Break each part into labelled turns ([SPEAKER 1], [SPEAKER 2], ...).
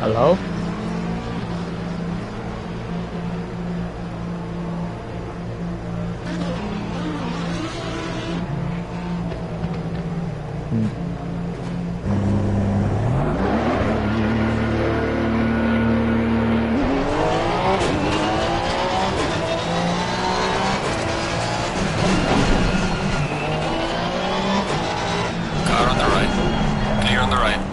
[SPEAKER 1] Hello?
[SPEAKER 2] Car on the right. Clear on the right.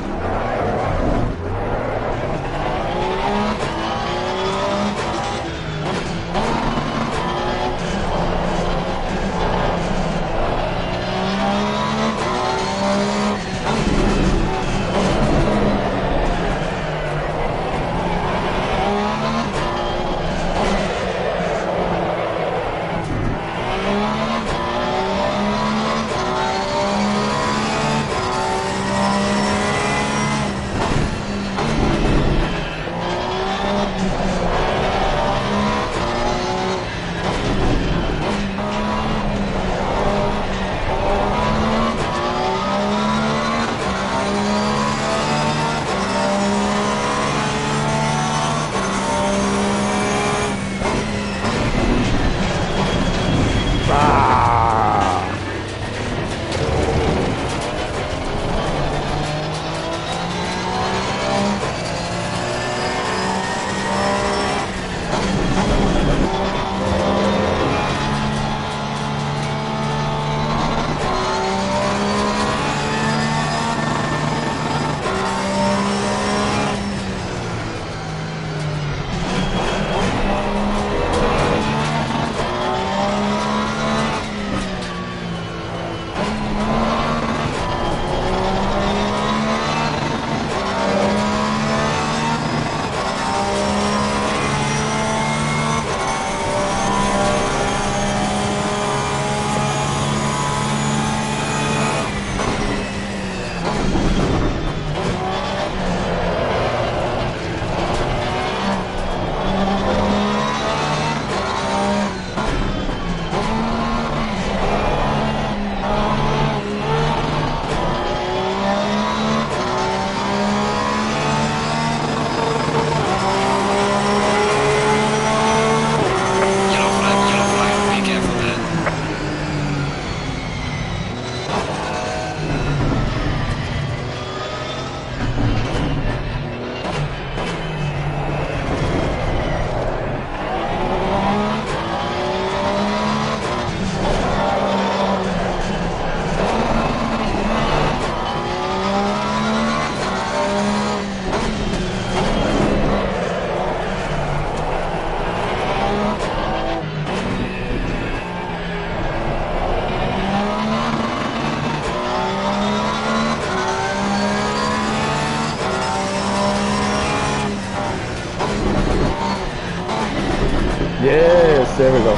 [SPEAKER 1] Yes, there we go.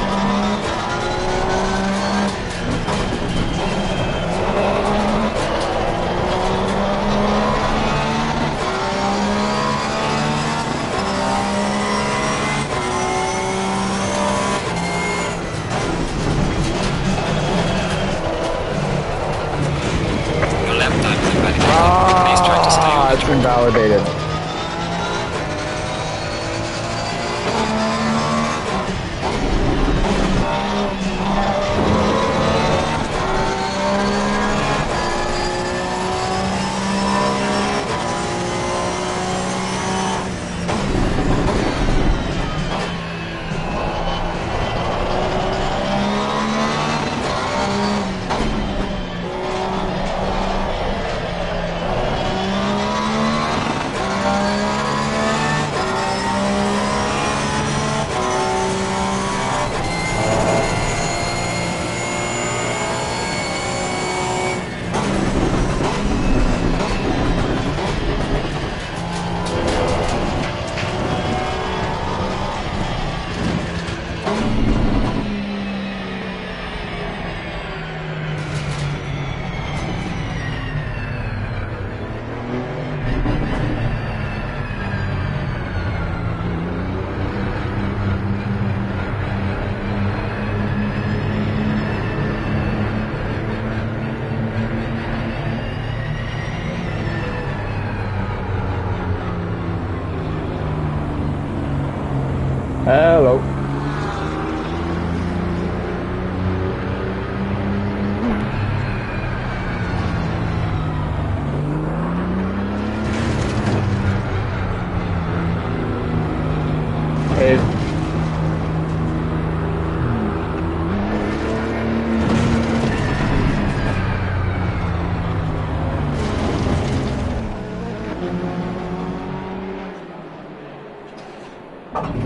[SPEAKER 2] Your lap time is invalidated. Please try to stay on the
[SPEAKER 1] It's
[SPEAKER 2] track.
[SPEAKER 1] invalidated. Hello. Hey.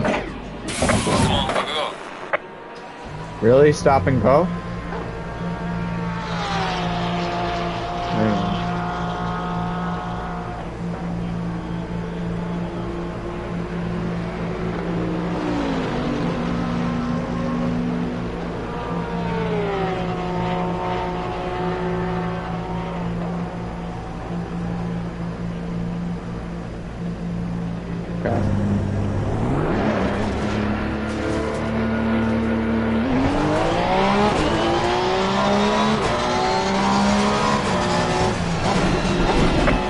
[SPEAKER 2] Come on, go, go, go.
[SPEAKER 1] Really? Stop and go? Man. Okay.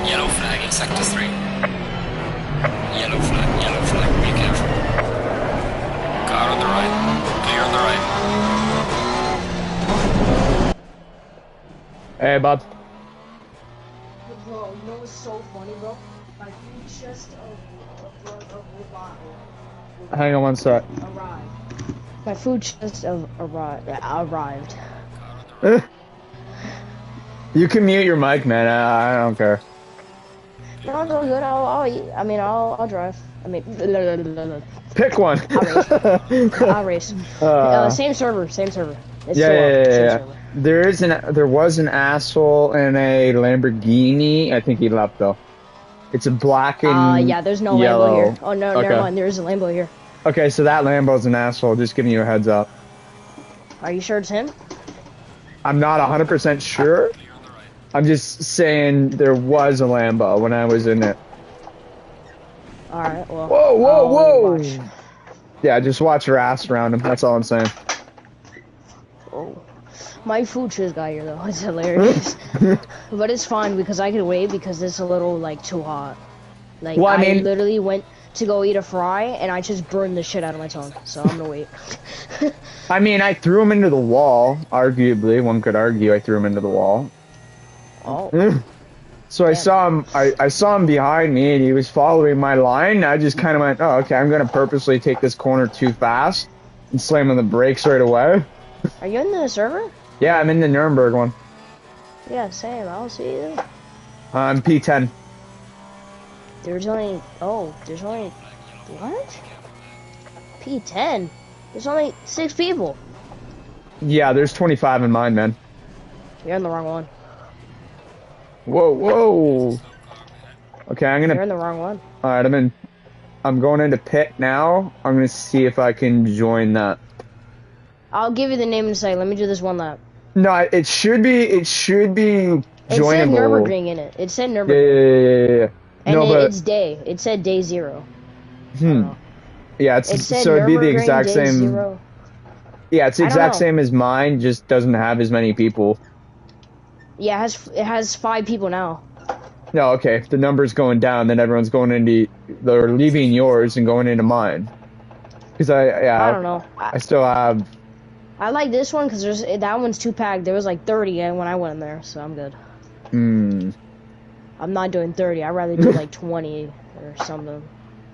[SPEAKER 2] Yellow flag in sector 3. Yellow flag, be careful. Car on the right, clear on the right.
[SPEAKER 1] Hey, bud.
[SPEAKER 3] Bro, you know what's so funny, bro? My food chest of robot
[SPEAKER 1] Hang on one sec.
[SPEAKER 3] arrived. My food chest of arrived.
[SPEAKER 1] You can mute your mic, man. I don't care.
[SPEAKER 3] No, it's all good. I'll drive. I mean,
[SPEAKER 1] Pick one.
[SPEAKER 3] I'll race. Same server. It's
[SPEAKER 1] Yeah,
[SPEAKER 3] still
[SPEAKER 1] yeah,
[SPEAKER 3] up,
[SPEAKER 1] yeah,
[SPEAKER 3] same
[SPEAKER 1] yeah.
[SPEAKER 3] server.
[SPEAKER 1] There was an asshole in a Lamborghini. I think he left though. It's a black and
[SPEAKER 3] Yeah, there's no
[SPEAKER 1] yellow.
[SPEAKER 3] Lambo here. Oh no,
[SPEAKER 1] Okay.
[SPEAKER 3] never mind. There is a Lambo here.
[SPEAKER 1] Okay, so that Lambo's an asshole. Just giving you a heads up.
[SPEAKER 3] Are you sure it's him?
[SPEAKER 1] I'm not 100% sure. I'm just saying there was a Lambo when I was in it.
[SPEAKER 3] All right. Well.
[SPEAKER 1] Whoa, whoa,
[SPEAKER 3] I'll
[SPEAKER 1] whoa!
[SPEAKER 3] watch.
[SPEAKER 1] Yeah, just watch your ass around him. That's all I'm saying.
[SPEAKER 3] Oh. My food just got here though. It's hilarious. But it's fine because I can wait because it's a little like too hot. Like
[SPEAKER 1] Well, I
[SPEAKER 3] I
[SPEAKER 1] mean-
[SPEAKER 3] literally went to go eat a fry and I just burned the shit out of my tongue. So I'm gonna wait.
[SPEAKER 1] I mean, I threw him into the wall. Arguably, one could argue I threw him into the wall.
[SPEAKER 3] Oh.
[SPEAKER 1] So I
[SPEAKER 3] Damn.
[SPEAKER 1] saw him. I saw him behind me, and he was following my line. I just kind of went, "Oh, okay. I'm gonna purposely take this corner too fast and slam on the brakes right away."
[SPEAKER 3] Are you in the server?
[SPEAKER 1] Yeah, I'm in the Nuremberg one.
[SPEAKER 3] Yeah, same. I'll see you.
[SPEAKER 1] I'm P10.
[SPEAKER 3] There's only what? P10. There's only 6 people.
[SPEAKER 1] Yeah, there's 25 in mine, man.
[SPEAKER 3] You're in the wrong one.
[SPEAKER 1] Whoa, whoa. Okay, I'm
[SPEAKER 3] You're
[SPEAKER 1] gonna.
[SPEAKER 3] in the wrong one.
[SPEAKER 1] All right, I'm going into pit now. I'm gonna see if I can join that.
[SPEAKER 3] I'll give you the name in a second. Let me do this one lap.
[SPEAKER 1] No, it should be. It should be
[SPEAKER 3] It said
[SPEAKER 1] joinable.
[SPEAKER 3] Nurburgring in it. It said
[SPEAKER 1] Yeah,
[SPEAKER 3] Nurburgring.
[SPEAKER 1] yeah.
[SPEAKER 3] And
[SPEAKER 1] No, but
[SPEAKER 3] it's day. It said day 0.
[SPEAKER 1] yeah,
[SPEAKER 3] It said
[SPEAKER 1] so it'd be the
[SPEAKER 3] Nurburgring
[SPEAKER 1] exact
[SPEAKER 3] day
[SPEAKER 1] same.
[SPEAKER 3] 0.
[SPEAKER 1] Yeah, it's the
[SPEAKER 3] I don't
[SPEAKER 1] exact
[SPEAKER 3] know.
[SPEAKER 1] same as mine. Just doesn't have as many people.
[SPEAKER 3] Yeah, it has 5 people now.
[SPEAKER 1] No, okay. If the number's going down, then everyone's going into. They're leaving yours and going into mine. Because
[SPEAKER 3] I don't know.
[SPEAKER 1] I still have.
[SPEAKER 3] I like this one because that one's 2 packed. There was like 30 when I went in there, so I'm good. I'm not doing 30. I'd rather do like 20 or something.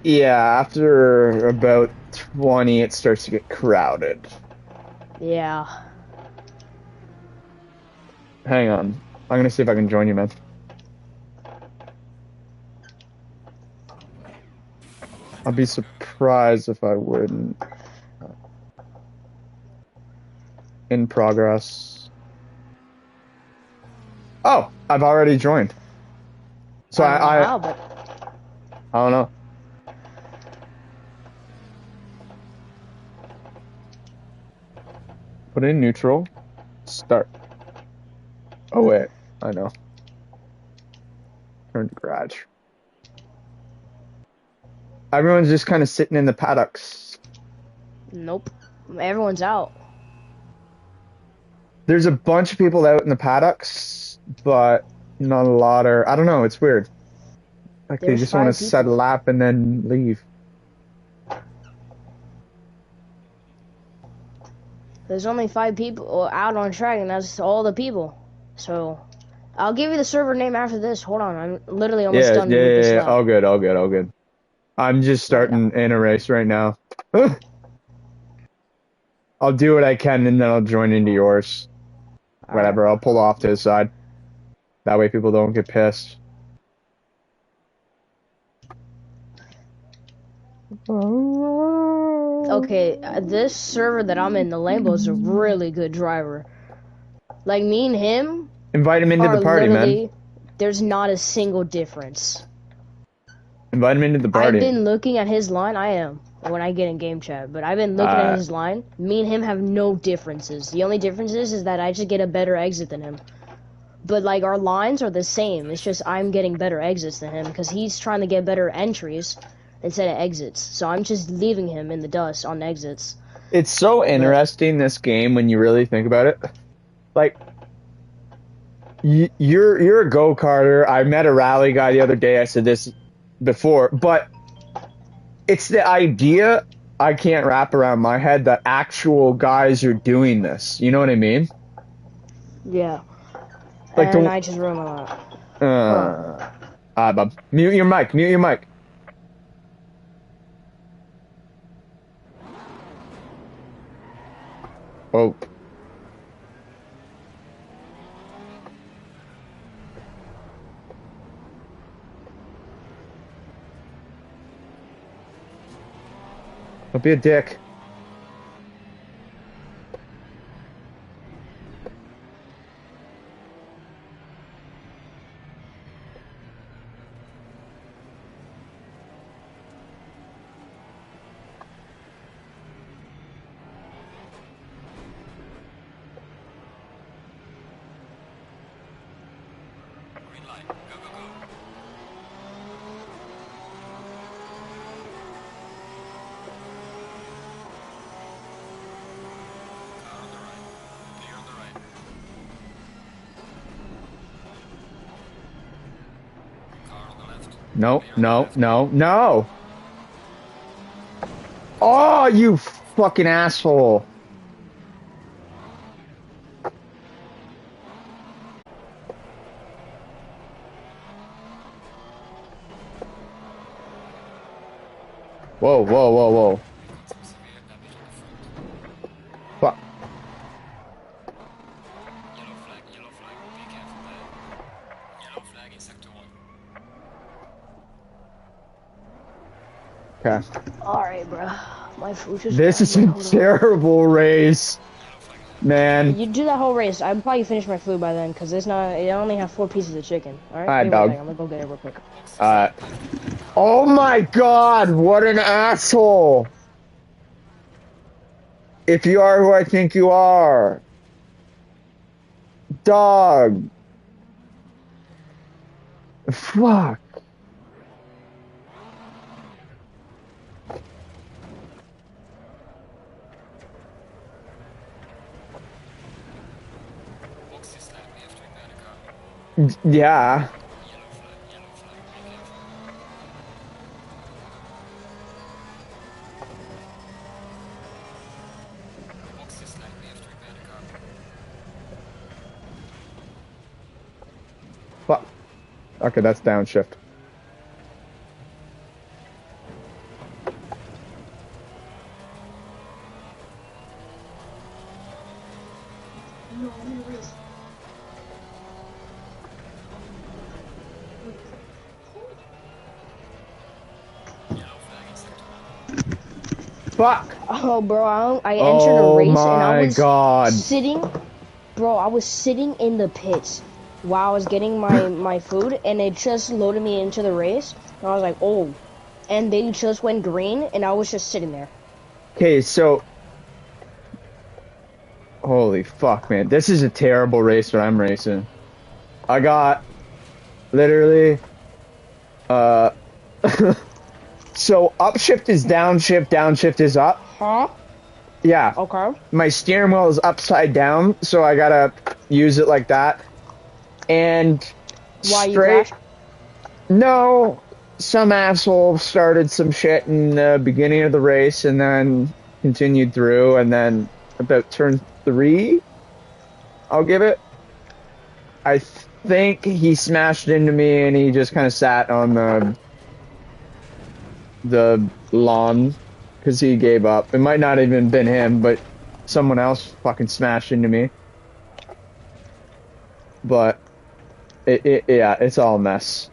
[SPEAKER 1] Yeah, after about 20, it starts to get crowded.
[SPEAKER 3] Yeah.
[SPEAKER 1] Hang on. I'm gonna see if I can join you, man. I'd be surprised if I wouldn't. In progress. Oh, I've already joined. So
[SPEAKER 3] I don't know
[SPEAKER 1] I
[SPEAKER 3] how, but
[SPEAKER 1] don't know. Put in neutral. Start. Oh wait, I know. Turn to garage. Everyone's just kind of sitting in the paddocks.
[SPEAKER 3] nope. Everyone's out.
[SPEAKER 1] There's a bunch of people out in the paddocks, but not a lot are. I don't know. It's weird. Like they
[SPEAKER 3] There's
[SPEAKER 1] just want to
[SPEAKER 3] 5
[SPEAKER 1] set a
[SPEAKER 3] people.
[SPEAKER 1] lap and then leave.
[SPEAKER 3] There's only 5 people out on track, and that's all the people. So, I'll give you the server name after this. Hold on, I'm literally almost done with this lap.
[SPEAKER 1] All good, all good, all good. I'm just starting in a race right now. I'll do what I can, and then I'll join into yours. Whatever, I'll pull off to the side. That way people don't get pissed.
[SPEAKER 3] Okay, this server that I'm in, the Lambo's a really good driver. Like, me and him...
[SPEAKER 1] Invite him into the party, man.
[SPEAKER 3] There's not a single difference.
[SPEAKER 1] Invite him into the party.
[SPEAKER 3] I've been looking at his line, I am, when I get in game chat, but I've been looking at his line. Me and him have no differences. The only difference is that I just get a better exit than him. But, like, our lines are the same. It's just I'm getting better exits than him, because he's trying to get better entries instead of exits. So I'm just leaving him in the dust on exits.
[SPEAKER 1] It's so interesting, this game, when you really think about it. Like, you're a go-karter. I met a rally guy the other day. I said this before, but it's the idea I can't wrap around my head that actual guys are doing this. You know what I mean?
[SPEAKER 3] Yeah.
[SPEAKER 1] Like
[SPEAKER 3] and I just ruined my lap.
[SPEAKER 1] Bob. Mute your mic. Mute your mic. Oh. Don't be a dick.
[SPEAKER 2] Green light. Go, go, go. Car on the right. Clear on the right. Car on the left.
[SPEAKER 1] No,
[SPEAKER 2] Clear on
[SPEAKER 1] no,
[SPEAKER 2] the left.
[SPEAKER 1] no, no. Oh, you fucking asshole. Whoa, whoa, whoa, whoa.
[SPEAKER 2] Some severe damage on the front.
[SPEAKER 1] Fuck.
[SPEAKER 2] Yellow flag, yellow flag. Be careful there. Yellow flag in sector 1.
[SPEAKER 1] Okay.
[SPEAKER 3] Alright, bro. My food just...
[SPEAKER 1] This is a terrible race.
[SPEAKER 2] Yellow flag.
[SPEAKER 1] Man.
[SPEAKER 3] You do that whole race. I'd probably finish my food by then, because it's not... I only have 4 pieces of chicken. Alright?
[SPEAKER 1] Alright,
[SPEAKER 3] Give me a
[SPEAKER 1] dog.
[SPEAKER 3] second. I'm gonna go get it real quick.
[SPEAKER 1] Oh my god, what an asshole. If you are who I think you are. Dog. Fuck.
[SPEAKER 2] Box is slightly after in the car.
[SPEAKER 1] Yeah.
[SPEAKER 2] Yellow flag, be careful. Box is slightly after in the car.
[SPEAKER 1] Fuck. Okay, that's downshift.
[SPEAKER 2] Yellow flag in sector 1.
[SPEAKER 1] Fuck.
[SPEAKER 3] Oh, bro, I entered a race and I was
[SPEAKER 1] God.
[SPEAKER 3] sitting... Bro, I was sitting in the pits while I was getting my food, and it just loaded me into the race. And I was like, oh. And they just went green, and I was just sitting there.
[SPEAKER 1] Okay, so... Holy fuck, man. This is a terrible race what I'm racing. I got... Literally... So, upshift is downshift, downshift is up.
[SPEAKER 3] Huh?
[SPEAKER 1] Yeah.
[SPEAKER 3] Okay.
[SPEAKER 1] My steering wheel is upside down, so I gotta use it like that. And
[SPEAKER 3] Why you
[SPEAKER 1] straight...
[SPEAKER 3] crashed?
[SPEAKER 1] No, some asshole started some shit in the beginning of the race and then continued through, and then about turn 3, I'll give it. I think he smashed into me and he just kind of sat on the lawn because he gave up. It might not have even been him, but someone else fucking smashed into me. But yeah, it's all a mess.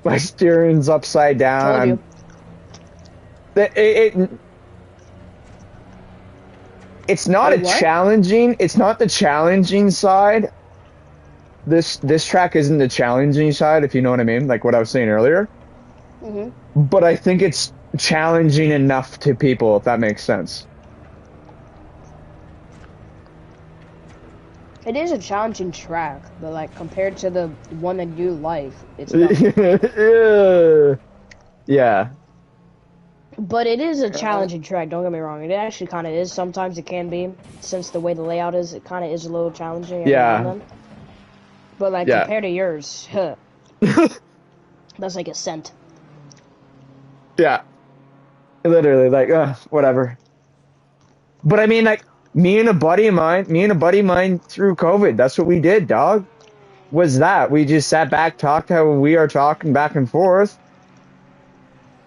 [SPEAKER 1] My steering's upside down. It's not challenging. It's not the challenging side. This track isn't the challenging side, if you know what I mean, like what I was saying earlier. But I think it's challenging enough to people, if that makes sense.
[SPEAKER 3] It is a challenging track, but like compared to the one that you like, it's not.
[SPEAKER 1] Yeah.
[SPEAKER 3] But it is a challenging track, don't get me wrong. It actually kind of is. Sometimes it can be, since the way the layout is, it kind of is a little challenging. Every now and then. But like compared to yours, that's like a cent.
[SPEAKER 1] Yeah. Literally, like, whatever. But I mean, like, me and a buddy of mine through COVID, that's what we did, dog. Was that. We just sat back, talked how we are talking back and forth.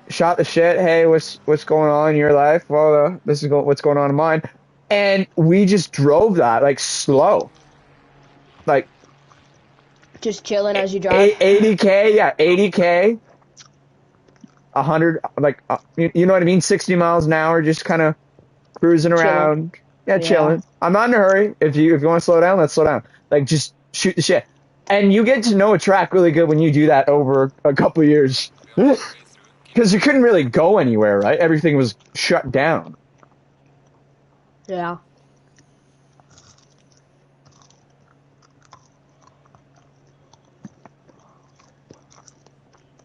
[SPEAKER 1] Shot the shit. Hey, what's going on in your life? Well, this is what's going on in mine. And we just drove that, like, slow. Like,
[SPEAKER 3] just chilling as you drive?
[SPEAKER 1] 80K, yeah, 80K. 100, like, you know what I mean? 60 miles an hour, just kind of cruising around. Chilling. I'm not in a hurry. If you want to slow down, let's slow down. Like, just shoot the shit. And you get to know a track really good when you do that over a couple of years. Because you couldn't really go anywhere, right? Everything was shut down.
[SPEAKER 3] Yeah.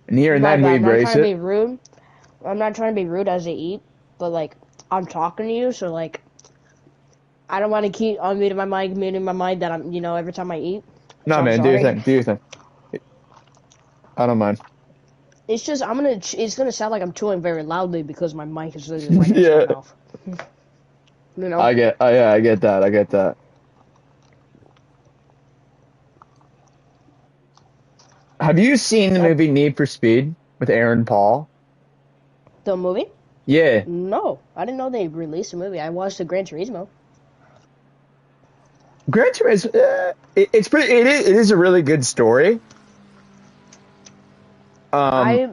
[SPEAKER 1] And here and then we embrace it.
[SPEAKER 3] I'm not trying to be rude as I eat, but like, I'm talking to you, so like, I don't want to keep muting my mic that I'm, every time I eat.
[SPEAKER 1] No, man, do your thing. I don't mind.
[SPEAKER 3] It's just, it's gonna sound like I'm chewing very loudly because my mic is literally right next to my mouth. You know?
[SPEAKER 1] I get that. Have you seen the movie Need for Speed with Aaron Paul?
[SPEAKER 3] The movie?
[SPEAKER 1] Yeah.
[SPEAKER 3] No, I didn't know they released a movie. I watched the Gran Turismo.
[SPEAKER 1] Gran Turismo, it is a really good story.
[SPEAKER 3] I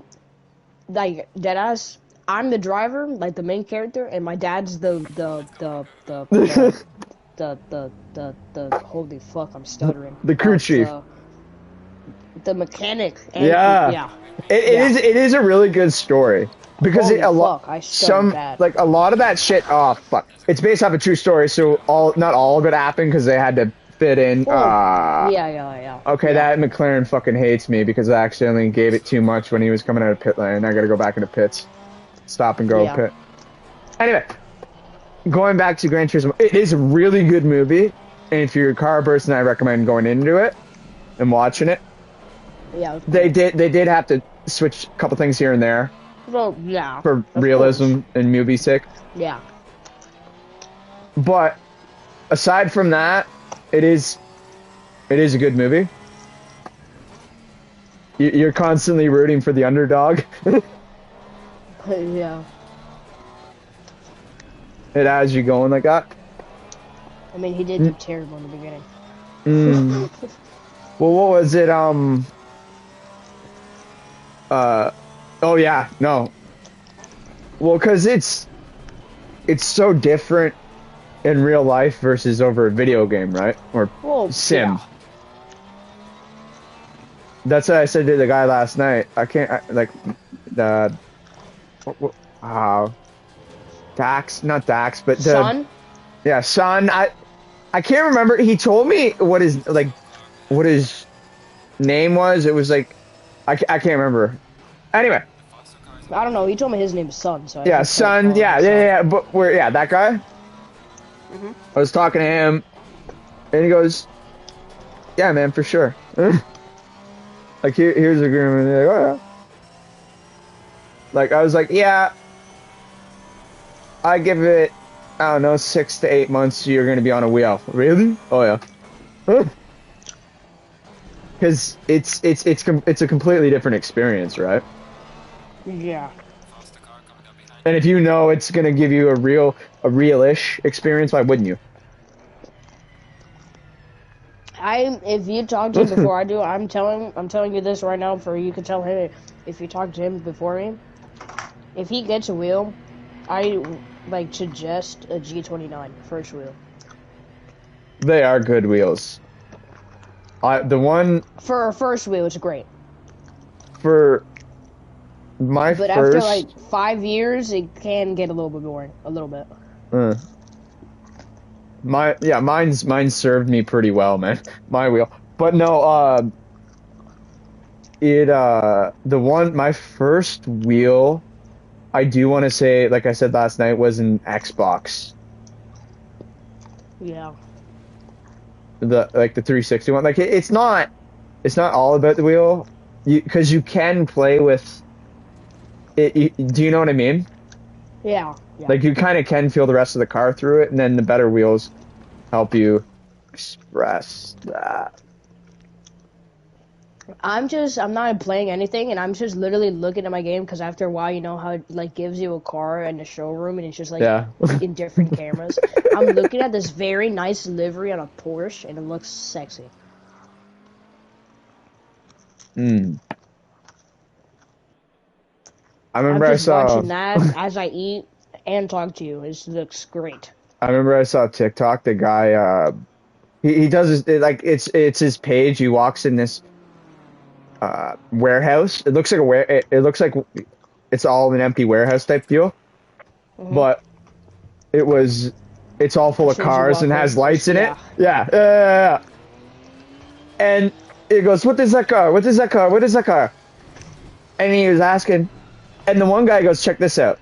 [SPEAKER 3] like deadass. I'm the driver, like the main character, and my dad's the holy fuck, I'm stuttering.
[SPEAKER 1] The crew chief.
[SPEAKER 3] The mechanic.
[SPEAKER 1] And It is a really good story because a lot of that shit. Oh fuck! It's based off a true story, so not all of it happened because they had to fit in.
[SPEAKER 3] Yeah.
[SPEAKER 1] Okay, that McLaren fucking hates me because I accidentally gave it too much when he was coming out of pit lane. I gotta go back into pits, stop and go pit. Anyway, going back to Gran Turismo, it is a really good movie, and if you're a car person, I recommend going into it and watching it.
[SPEAKER 3] Yeah.
[SPEAKER 1] They did have to switch a couple things here and there.
[SPEAKER 3] Well, yeah.
[SPEAKER 1] For realism and movie sake.
[SPEAKER 3] Yeah.
[SPEAKER 1] But aside from that, it is a good movie. You're constantly rooting for the underdog.
[SPEAKER 3] Yeah.
[SPEAKER 1] It has you going like that.
[SPEAKER 3] I mean, he did do terrible in the beginning.
[SPEAKER 1] Well, what was it? Oh yeah, no. Well, because it's so different in real life versus over a video game, right? Or sim. Yeah. That's what I said to the guy last night. I can't, Dax, not Dax, but
[SPEAKER 3] Son?
[SPEAKER 1] Yeah, Son. I can't remember. He told me what his name was. It was like, I can't remember. Anyway.
[SPEAKER 3] I don't know. He told me his name is Son. So
[SPEAKER 1] yeah, Son. Yeah. But that guy. I was talking to him, and he goes, "Yeah, man, for sure." Like here's the agreement. Like, oh, yeah. Like I was like, yeah, I give it I don't know, 6 to 8 months you're gonna be on a wheel. Really? Oh yeah. Because it's a completely different experience, right?
[SPEAKER 3] Yeah.
[SPEAKER 2] Faster car coming up behind.
[SPEAKER 1] And if you know it's gonna give you a real-ish experience, why wouldn't you?
[SPEAKER 3] If you talk to him before I do, I'm telling you this right now for you can tell him if you talk to him before me. If he gets a wheel, I like suggest a G29 first wheel.
[SPEAKER 1] They are good wheels. The one
[SPEAKER 3] For a first wheel, it's great.
[SPEAKER 1] for my
[SPEAKER 3] But
[SPEAKER 1] first.
[SPEAKER 3] after like 5 years, it can get a little bit boring, a little bit.
[SPEAKER 1] Mine's served me pretty well, man. My wheel, but no, my first wheel, I do want to say, like I said last night, was an Xbox.
[SPEAKER 3] Yeah.
[SPEAKER 1] The 360 one. Like it's not all about the wheel, because you can play with it. Do you know what I mean?
[SPEAKER 3] Yeah. Yeah.
[SPEAKER 1] Like you kind of can feel the rest of the car through it, and then the better wheels help you express that.
[SPEAKER 3] I'm not playing anything, and I'm just literally looking at my game because after a while, you know how it like gives you a car in the showroom, and it's just like
[SPEAKER 1] Yeah.
[SPEAKER 3] in different cameras. I'm looking at this very nice livery on a Porsche, and it looks sexy.
[SPEAKER 1] I remember
[SPEAKER 3] I'm
[SPEAKER 1] I
[SPEAKER 3] just
[SPEAKER 1] saw.
[SPEAKER 3] watching that as I eat and talk to you. It looks great.
[SPEAKER 1] I remember I saw TikTok. The guy, he does it's his page. He walks in this warehouse. It looks like it looks like it's all an empty warehouse type deal, but it's all full
[SPEAKER 3] As
[SPEAKER 1] of
[SPEAKER 3] soon as you
[SPEAKER 1] cars
[SPEAKER 3] walk
[SPEAKER 1] and
[SPEAKER 3] in,
[SPEAKER 1] has lights in it.
[SPEAKER 3] yeah.
[SPEAKER 1] Yeah. And he goes, "What is that car? What is that car? What is that car?" And he was asking, and the one guy goes, "Check this out."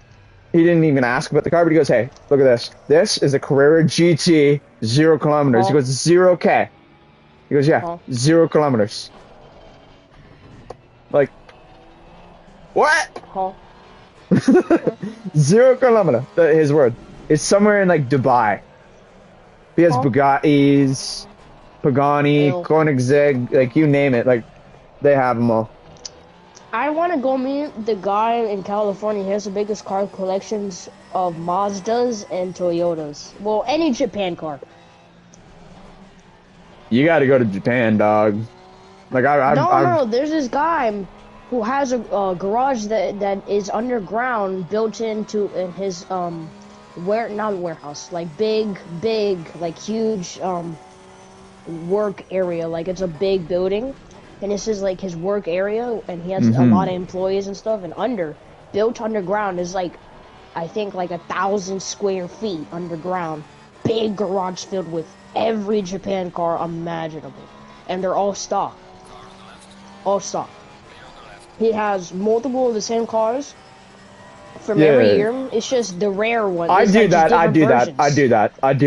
[SPEAKER 1] He didn't even ask about the car, but he goes, "Hey, look at this. This is a Carrera GT, 0 kilometers." He goes, 0K. He goes, "Yeah, 0 kilometers." Like, what? 0 kilometer. His word. It's somewhere in like Dubai. He has Bugattis, Pagani,
[SPEAKER 3] Ew.
[SPEAKER 1] Koenigsegg, like you name it. Like, they have them all.
[SPEAKER 3] I want to go meet the guy in California. He has the biggest car collections of Mazdas and Toyotas. Well, any Japan car.
[SPEAKER 1] You got to go to Japan, dog. Like
[SPEAKER 3] No. There's this guy who has a garage that is underground, built into in his not warehouse, like big, like huge work area. Like it's a big building. And this is like his work area, and he has a lot of employees and stuff. And built underground is like, I think like 1,000 square feet underground. Big garage filled with every Japan car imaginable, and they're all stock. All stock. He has multiple of the same cars from every year. It's just the rare ones.
[SPEAKER 1] I do that.
[SPEAKER 3] I do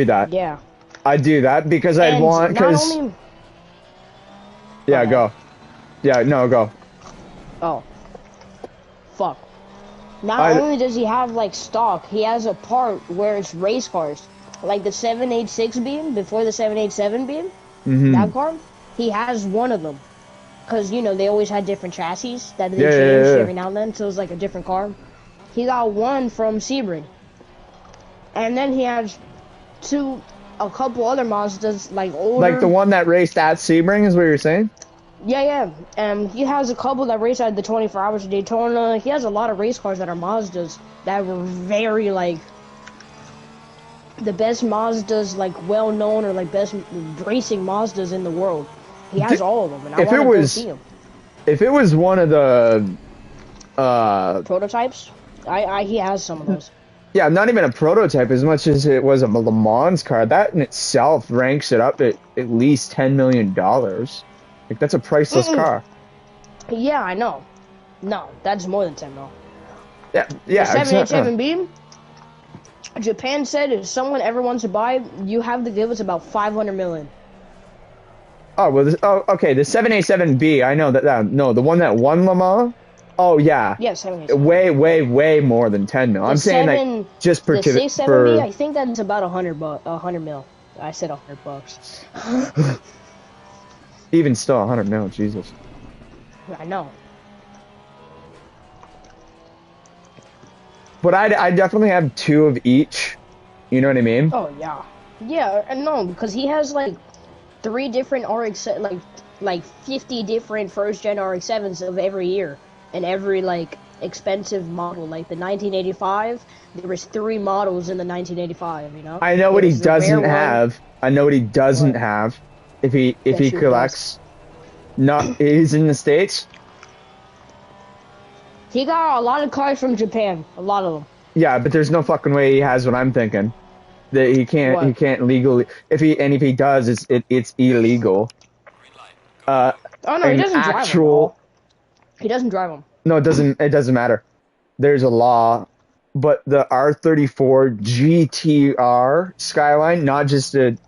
[SPEAKER 3] that. Yeah.
[SPEAKER 1] I do that because I want. Yeah, go. Yeah, no, go.
[SPEAKER 3] Oh. Fuck. Not only does he have, like, stock, he has a part where it's race cars. Like the 786 beam, before the 787 beam, that car, he has one of them. Because, you know, they always had different chassis that they changed every now and then, so it was like a different car. He got one from Sebring. And then he has a couple other Mazdas, like older.
[SPEAKER 1] Like the one that raced at Sebring is what you're saying?
[SPEAKER 3] Yeah. He has a couple that race at the 24 Hours of Daytona. He has a lot of race cars that are Mazdas that were very, like, the best Mazdas, like, well-known or, like, best racing Mazdas in the world. He has all of them, and I want to go see them.
[SPEAKER 1] If it was one of the...
[SPEAKER 3] prototypes? He has some of those.
[SPEAKER 1] Yeah, not even a prototype as much as it was a Le Mans car. That in itself ranks it up at least $10 million. Like, that's a priceless car.
[SPEAKER 3] Yeah, I know. No, that's more than 10 mil.
[SPEAKER 1] Yeah.
[SPEAKER 3] The 787 beam, Japan said if someone ever wants to buy, you have to give us about 500 million.
[SPEAKER 1] Oh, well, okay, the 787B, I know that, no, the one that won Le Mans? Oh yeah.
[SPEAKER 3] Yeah, 787.
[SPEAKER 1] Way more than 10 mil. I'm saying like just
[SPEAKER 3] the 670.
[SPEAKER 1] for
[SPEAKER 3] I think that's about 100 mil. I said $100.
[SPEAKER 1] even still 100 mil. Jesus.
[SPEAKER 3] I know.
[SPEAKER 1] But I definitely have 2 of each. You know what I mean?
[SPEAKER 3] Oh yeah, yeah. And no, because he has like 3 different RX, like 50 different first gen RX-7s of every year, and every like expensive model. Like the 1985, there was 3 models in the 1985. You know.
[SPEAKER 1] I know what he doesn't have. I know what he doesn't have. If he collects, not he's in the States.
[SPEAKER 3] He got a lot of cars from Japan. A lot of them.
[SPEAKER 1] Yeah, but there's no fucking way he has what I'm thinking. That he can't legally. If he does, it's illegal.
[SPEAKER 3] Oh no, he doesn't drive them. He doesn't drive them.
[SPEAKER 1] No, it doesn't matter. There's a law, but the R34 GTR Skyline, not just the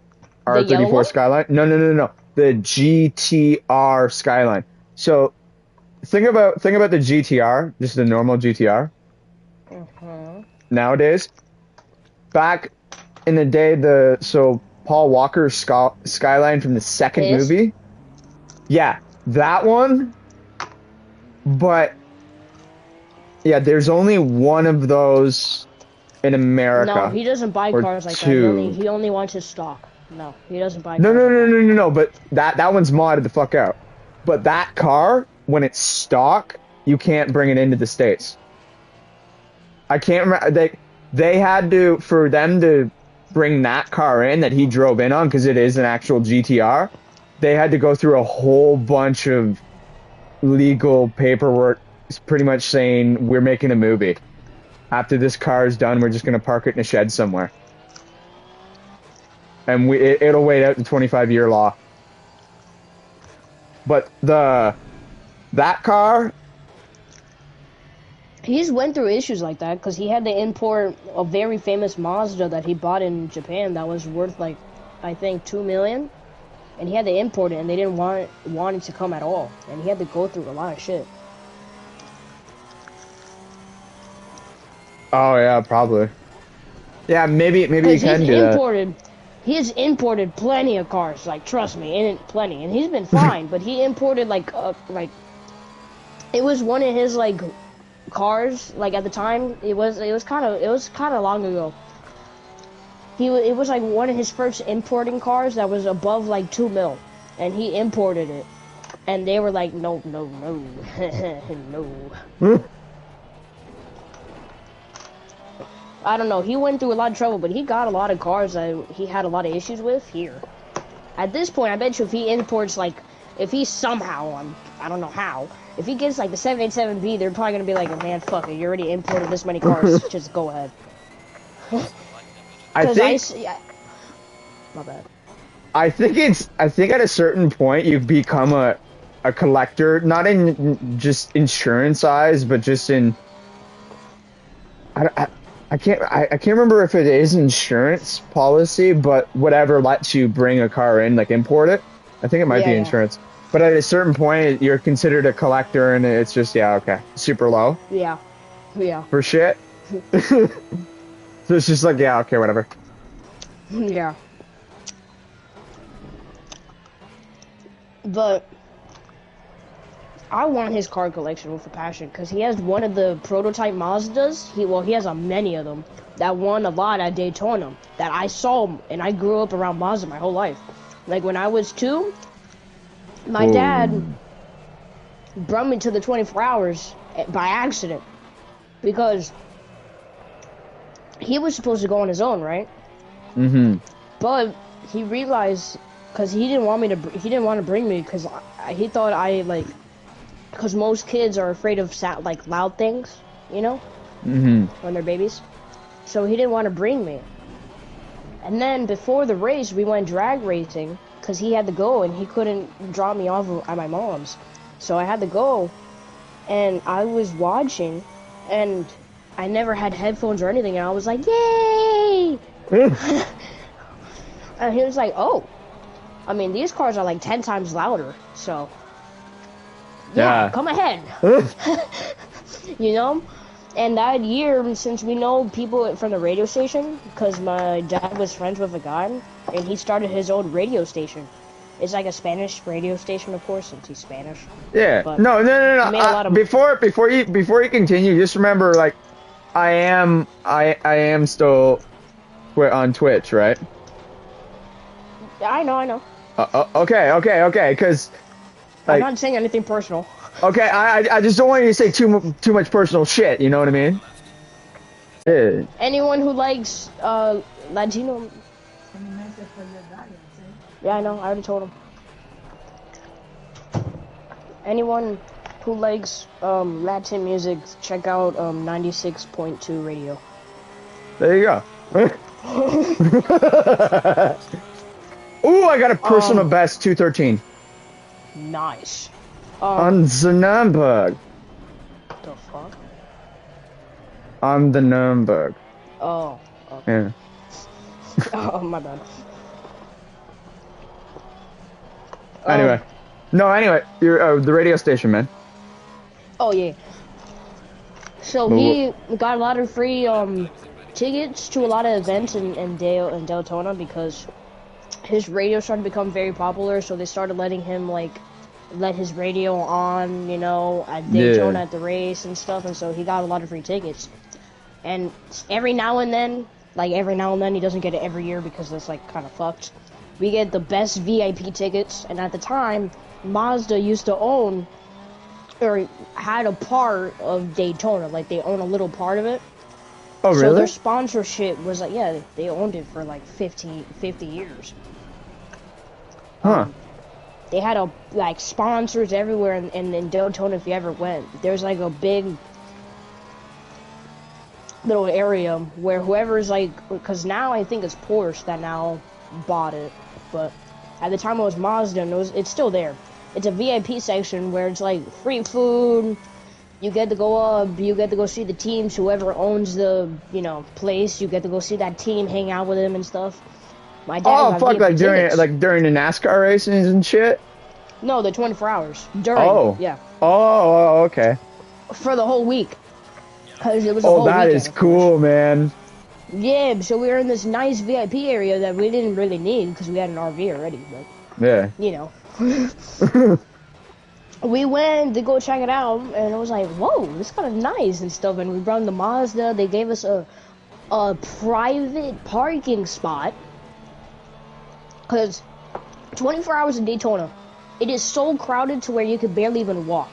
[SPEAKER 1] R34 Skyline. No. The GTR Skyline. So think about the GTR, just the normal GTR. Nowadays, back in the day, Paul Walker's Skyline from the second movie. Yeah, that one. But yeah, there's only one of those in America.
[SPEAKER 3] No, he doesn't buy cars like that. He only wants his stock. No, he doesn't buy cars.
[SPEAKER 1] No. But that one's modded the fuck out. But that car, when it's stock, you can't bring it into the States. I can't remember. They had to, for them to bring that car in that he drove in on, because it is an actual GTR, they had to go through a whole bunch of legal paperwork, pretty much saying, we're making a movie. After this car is done, we're just going to park it in a shed somewhere. And it'll wait out the 25-year law. But that car...
[SPEAKER 3] He's went through issues like that, because he had to import a very famous Mazda that he bought in Japan that was worth, like, I think, $2 million. And he had to import it, and they didn't want it to come at all. And he had to go through a lot of shit.
[SPEAKER 1] Oh, yeah, probably. Yeah, maybe you can do that.
[SPEAKER 3] He has imported plenty of cars, like, trust me, plenty. And he's been fine, but he imported, like, it was one of his, like, cars, like, at the time, it was kind of long ago. It was like one of his first importing cars that was above like 2 mil, and he imported it, and they were like, no, no. I don't know. He went through a lot of trouble, but he got a lot of cars that he had a lot of issues with here. At this point, I bet you if he imports like, if he somehow, I don't know how, if he gets like the 787B, they're probably gonna be like, oh, man, fuck it, you already imported this many cars, just go ahead.
[SPEAKER 1] My
[SPEAKER 3] bad.
[SPEAKER 1] I think at a certain point you've become a collector, not in just insurance eyes, but just in I can't remember if it is insurance policy, but whatever lets you bring a car in, like import it. I think it might be insurance. But at a certain point you're considered a collector, and it's just okay, super low.
[SPEAKER 3] Yeah.
[SPEAKER 1] For shit. So it's just like, yeah, okay, whatever.
[SPEAKER 3] Yeah. But I want his car collection with a passion, because he has one of the prototype Mazdas. He has many of them that won a lot at Daytona that I saw, and I grew up around Mazda my whole life. Like when I was 2, my dad brought me to the 24 hours by accident, because he was supposed to go on his own, right?
[SPEAKER 1] Mm-hmm.
[SPEAKER 3] But he realized, because he didn't want to bring me, because he thought because most kids are afraid of loud things, you know, when they're babies. So he didn't want to bring me. And then before the race, we went drag racing, because he had to go, and he couldn't drop me off at my mom's. So I had to go, and I was watching, and I never had headphones or anything, and I was like, yay! And he was like, oh. I mean, these cars are like 10 times louder, so. Yeah, come ahead. You know? And that year, since we know people from the radio station, because my dad was friends with a guy, and he started his own radio station. It's like a Spanish radio station, of course, since he's Spanish.
[SPEAKER 1] Yeah.
[SPEAKER 3] But
[SPEAKER 1] No.
[SPEAKER 3] he made a lot of...
[SPEAKER 1] Before you continue, just remember, like, I am still on Twitch, right?
[SPEAKER 3] I know.
[SPEAKER 1] Okay. Because
[SPEAKER 3] I'm not saying anything personal.
[SPEAKER 1] Okay, I just don't want you to say too much personal shit. You know what I mean? Yeah.
[SPEAKER 3] Anyone who likes Latino. Yeah, I know. I already told him. Anyone who likes Latin music, check out 96.2 radio.
[SPEAKER 1] There you go. Ooh, I got a personal best 213.
[SPEAKER 3] Nice.
[SPEAKER 1] On the Nurburgring.
[SPEAKER 3] The fuck?
[SPEAKER 1] On the Nurburgring.
[SPEAKER 3] Oh. Okay.
[SPEAKER 1] Yeah.
[SPEAKER 3] Oh, my bad.
[SPEAKER 1] Anyway. You're the radio station, man.
[SPEAKER 3] Oh, yeah. So he got a lot of free tickets to a lot of events in Daytona because his radio started to become very popular, so they started letting him, like, let his radio on, you know, at Daytona at the race and stuff, and so he got a lot of free tickets. And every now and then, he doesn't get it every year because that's, like, kind of fucked. We get the best VIP tickets, and at the time, Mazda used to own, or had a part of Daytona, like, they own a little part of it.
[SPEAKER 1] Oh, really?
[SPEAKER 3] So their sponsorship was, like, yeah, they owned it for, like, 50 years.
[SPEAKER 1] Huh.
[SPEAKER 3] They had like sponsors everywhere in Daytona. If you ever went, there's like a big little area where whoever's like, because now I think it's Porsche that now bought it, but at the time it was Mazda, and it's still there. It's a VIP section where it's like free food. You get to go up. You get to go see the teams. Whoever owns the place, you get to go see that team, hang out with them and stuff. My dad
[SPEAKER 1] fuck! Like during the NASCAR races and shit.
[SPEAKER 3] No, the 24 hours during.
[SPEAKER 1] Oh.
[SPEAKER 3] Yeah.
[SPEAKER 1] Oh, okay.
[SPEAKER 3] For the whole week, because it was a whole weekend.
[SPEAKER 1] Oh, that is cool, man.
[SPEAKER 3] Yeah, so we were in this nice VIP area that we didn't really need because we had an RV already. But
[SPEAKER 1] yeah.
[SPEAKER 3] You know. We went to go check it out, and it was like, whoa, this is kind of nice and stuff. And we brought the Mazda. They gave us a private parking spot. Because 24 hours in Daytona, it is so crowded to where you could barely even walk.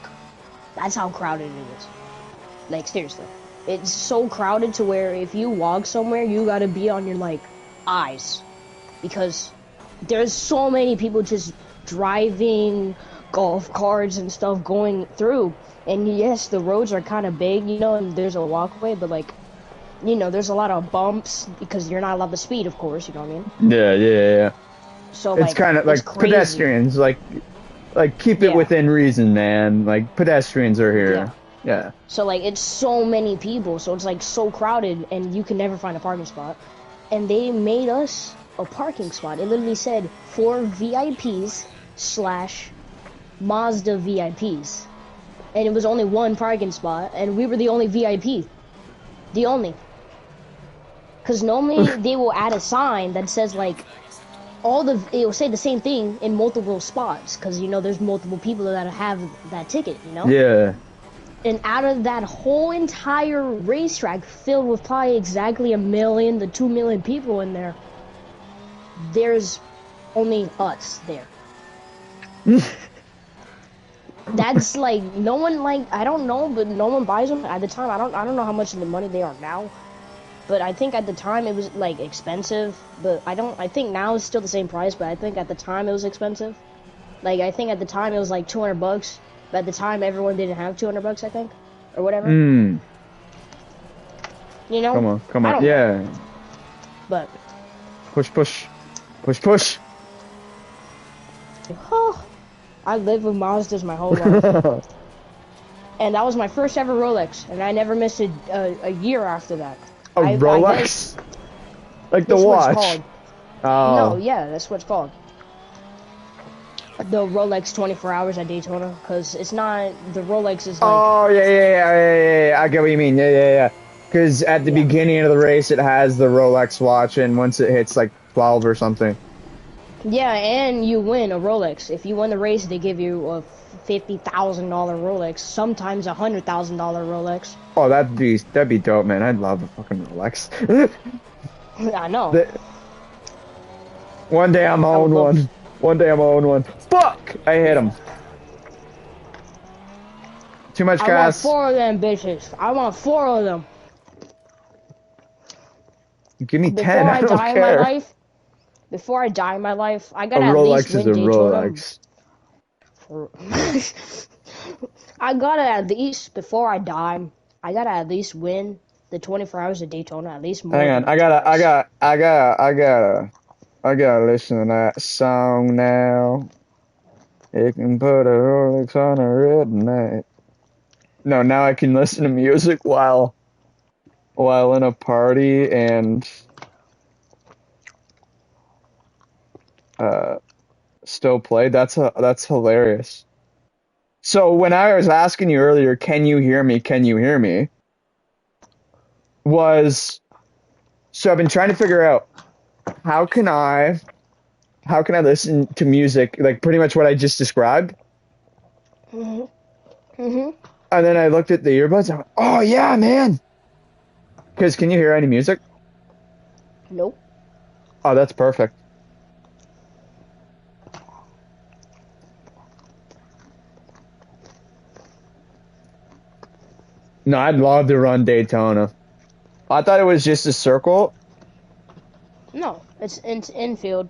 [SPEAKER 3] That's how crowded it is. Like, seriously. It's so crowded to where if you walk somewhere, you gotta be on your, like, eyes. Because there's so many people just driving golf carts and stuff going through. And yes, the roads are kind of big, you know, and there's a walkway, but, like, you know, there's a lot of bumps because you're not allowed to speed, of course, you know what I mean?
[SPEAKER 1] Yeah.
[SPEAKER 3] So,
[SPEAKER 1] it's kind of like
[SPEAKER 3] crazy.
[SPEAKER 1] Pedestrians, like keep it within reason, man. Like pedestrians are here. Yeah.
[SPEAKER 3] So like it's so many people, so it's like so crowded, and you can never find a parking spot. And they made us a parking spot. It literally said for VIPs / Mazda VIPs, and it was only one parking spot, and we were the only VIP, the only. Because normally they will add a sign that says like. It will say the same thing in multiple spots, because, you know, there's multiple people that have that ticket, you know?
[SPEAKER 1] Yeah.
[SPEAKER 3] And out of that whole entire racetrack filled with probably exactly 1 million to 2 million people in there, there's only us there. That's like, no one, like, I don't know, but no one buys them. At the time, I don't know how much of the money they are now. But I think at the time it was, like, expensive. But I think now it's still the same price, but I think at the time it was expensive. Like, I think at the time it was, like, $200. But at the time, everyone didn't have $200, I think. Or whatever. You know?
[SPEAKER 1] Come on. Yeah.
[SPEAKER 3] But.
[SPEAKER 1] Push.
[SPEAKER 3] Oh, I lived with Mazdas my whole life. And that was my first ever Rolex. And I never missed a year after that.
[SPEAKER 1] Rolex? Like the watch?
[SPEAKER 3] What it's called.
[SPEAKER 1] Oh.
[SPEAKER 3] No, yeah, that's what it's called. The Rolex 24 hours at Daytona, because it's not, the Rolex is like,
[SPEAKER 1] Oh, yeah. I get what you mean. Yeah. Because at the
[SPEAKER 3] Yeah.
[SPEAKER 1] beginning of the race, it has the Rolex watch, and once it hits like 12 or something.
[SPEAKER 3] yeah, and you win a Rolex. If you win the race, they give you a $50,000 Rolex, sometimes a $100,000 Rolex.
[SPEAKER 1] Oh, that'd be dope, man. I'd love a fucking Rolex.
[SPEAKER 3] I know.
[SPEAKER 1] One day I'm
[SPEAKER 3] I would
[SPEAKER 1] own
[SPEAKER 3] love-
[SPEAKER 1] one. One day I'm own one. Fuck! I hit him. Too much
[SPEAKER 3] I want
[SPEAKER 1] gas.
[SPEAKER 3] 4 of them bitches. I want 4 of them.
[SPEAKER 1] Give me
[SPEAKER 3] Before
[SPEAKER 1] 10. I
[SPEAKER 3] I
[SPEAKER 1] don't
[SPEAKER 3] die in
[SPEAKER 1] care.
[SPEAKER 3] my life, before I die in my life, I
[SPEAKER 1] A
[SPEAKER 3] gotta at least
[SPEAKER 1] Rolex
[SPEAKER 3] win
[SPEAKER 1] is a
[SPEAKER 3] Daytona.
[SPEAKER 1] Rolex.
[SPEAKER 3] I gotta at least, before I die, I gotta at least win the 24 hours of Daytona, at least more
[SPEAKER 1] Hang on.
[SPEAKER 3] than
[SPEAKER 1] I gotta listen to that song now. You can put a Rolex on a red night. No, now I can listen to music while in a party and still play. That's hilarious. So when I was asking you earlier, can you hear me? Can you hear me? So I've been trying to figure out how can I listen to music like pretty much what I just described.
[SPEAKER 3] Mhm.
[SPEAKER 1] And then I looked at the earbuds. I'm like, oh yeah, man. Because can you hear any music?
[SPEAKER 3] Nope.
[SPEAKER 1] Oh, that's perfect. No, I'd love to run Daytona. I thought it was just a circle.
[SPEAKER 3] No, it's infield.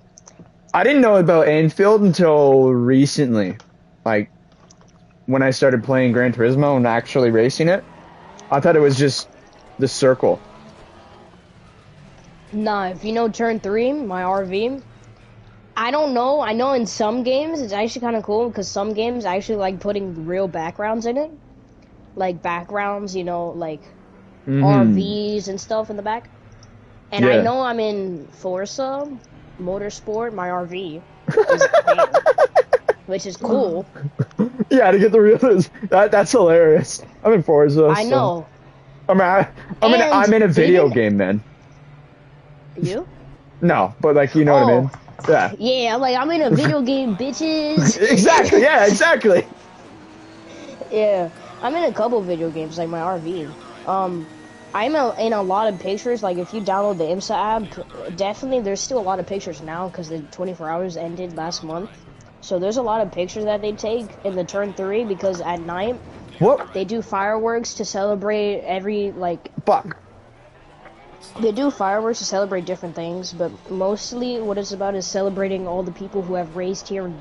[SPEAKER 1] I didn't know about infield until recently. Like, when I started playing Gran Turismo and actually racing it. I thought it was just the circle.
[SPEAKER 3] Nah, if you know turn 3, my RV, I don't know. I know in some games it's actually kind of cool because some games actually like putting real backgrounds in it. Like backgrounds, you know, like RVs and stuff in the back. And I
[SPEAKER 1] Yeah.
[SPEAKER 3] know I'm in Forza Motorsport, my RV is a fan, which is cool.
[SPEAKER 1] Yeah, to get the real that's hilarious. I'm in Forza.
[SPEAKER 3] I know.
[SPEAKER 1] I'm in a video game, man.
[SPEAKER 3] You?
[SPEAKER 1] No, but like you know what I mean. Yeah.
[SPEAKER 3] Yeah, like I'm in a video game, bitches.
[SPEAKER 1] Exactly. Yeah. Exactly.
[SPEAKER 3] Yeah, I'm in a couple video games, like my RV. I'm in a lot of pictures. Like if you download the IMSA app, definitely there's still a lot of pictures now because the 24 hours ended last month. So there's a lot of pictures that they take in the turn 3 because at night
[SPEAKER 1] What?
[SPEAKER 3] they do fireworks to celebrate every like.
[SPEAKER 1] Fuck.
[SPEAKER 3] They do fireworks to celebrate different things, but mostly what it's about is celebrating all the people who have raced here